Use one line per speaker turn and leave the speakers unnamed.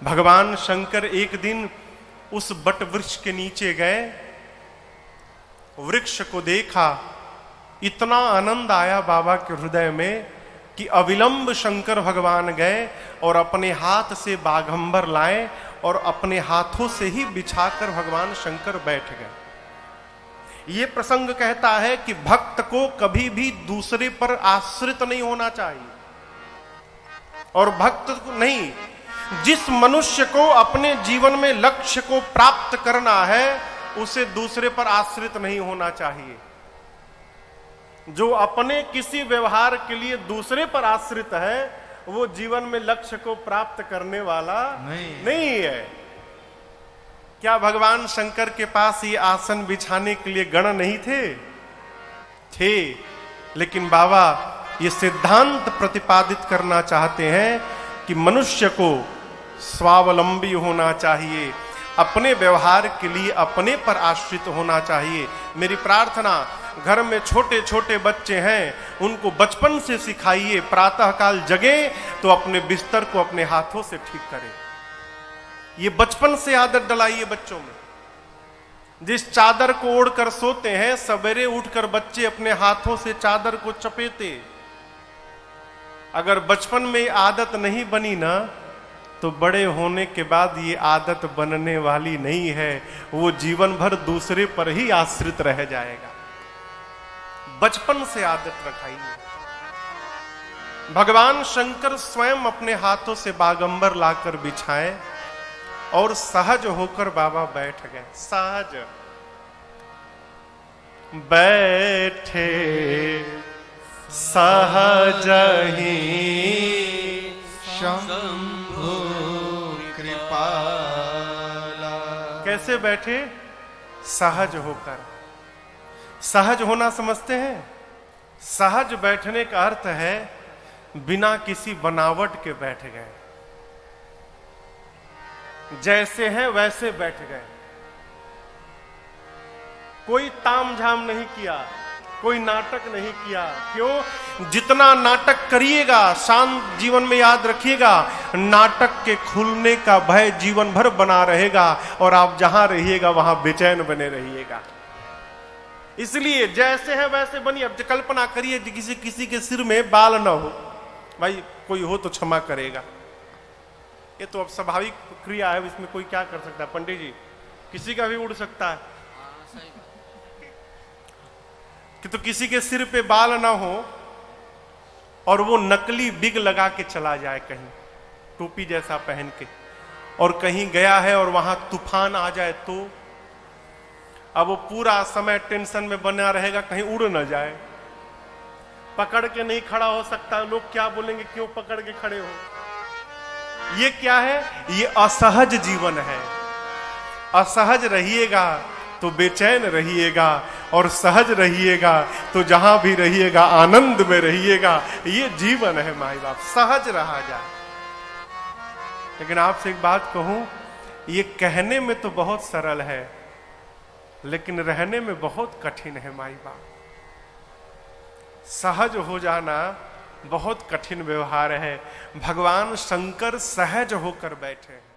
भगवान शंकर एक दिन उस बट वृक्ष के नीचे गए, वृक्ष को देखा, इतना आनंद आया बाबा के हृदय में कि अविलंब शंकर भगवान गए और अपने हाथ से बाघंबर लाए और अपने हाथों से ही बिछाकर भगवान शंकर बैठ गए। ये प्रसंग कहता है कि भक्त को कभी भी दूसरे पर आश्रित नहीं होना चाहिए, और भक्त को नहीं, जिस मनुष्य को अपने जीवन में लक्ष्य को प्राप्त करना है उसे दूसरे पर आश्रित नहीं होना चाहिए। जो अपने किसी व्यवहार के लिए दूसरे पर आश्रित है वो जीवन में लक्ष्य को प्राप्त करने वाला नहीं है। क्या भगवान शंकर के पास ये आसन बिछाने के लिए गण नहीं थे? लेकिन बाबा ये सिद्धांत प्रतिपादित करना चाहते हैं कि मनुष्य को स्वावलंबी होना चाहिए, अपने व्यवहार के लिए अपने पर आश्रित होना चाहिए। मेरी प्रार्थना, घर में छोटे छोटे बच्चे हैं उनको बचपन से सिखाइए, प्रातःकाल जगे तो अपने बिस्तर को अपने हाथों से ठीक करें। ये बचपन से आदत डलाइए बच्चों में। जिस चादर को ओढ़कर सोते हैं, सवेरे उठकर बच्चे अपने हाथों से चादर को चपेटे। अगर बचपन में आदत नहीं बनी ना तो बड़े होने के बाद ये आदत बनने वाली नहीं है, वो जीवन भर दूसरे पर ही आश्रित रह जाएगा। बचपन से आदत रखाइए। भगवान शंकर स्वयं अपने हाथों से बागंबर लाकर बिछाए और सहज होकर बाबा बैठ गए। सहज बैठे सहज ही शंभु कृपाला। कैसे बैठे? सहज होकर। सहज होना समझते हैं? सहज बैठने का अर्थ है बिना किसी बनावट के बैठ गए, जैसे हैं वैसे बैठ गए। कोई तामझाम नहीं किया, कोई नाटक नहीं किया। क्यों? जितना नाटक करिएगा, शांत जीवन में याद रखिएगा, नाटक के खुलने का भय जीवन भर बना रहेगा और आप जहां रहिएगा वहां बेचैन बने रहिएगा। इसलिए जैसे है वैसे बनिए। अब कल्पना करिए किसी के सिर में बाल ना हो, भाई कोई हो तो क्षमा करेगा, ये तो अब स्वाभाविक क्रिया है, इसमें कोई क्या कर सकता है। पंडित जी, किसी का भी उड़ सकता है कि तो किसी के सिर पे बाल ना हो और वो नकली बिग लगा के चला जाए कहीं, टोपी जैसा पहन के, और कहीं गया है और वहां तूफान आ जाए तो अब वो पूरा समय टेंशन में बना रहेगा कहीं उड़ ना जाए। पकड़ के नहीं खड़ा हो सकता, लोग क्या बोलेंगे, क्यों पकड़ के खड़े हो। ये क्या है? ये असहज जीवन है। असहज रहिएगा तो बेचैन रहिएगा, और सहज रहिएगा तो जहां भी रहिएगा आनंद में रहिएगा। ये जीवन है माई बाप, सहज रहा जाए। लेकिन आपसे एक बात कहूं, ये कहने में तो बहुत सरल है लेकिन रहने में बहुत कठिन है माई बाप। सहज हो जाना बहुत कठिन व्यवहार है। भगवान शंकर सहज होकर बैठे हैं।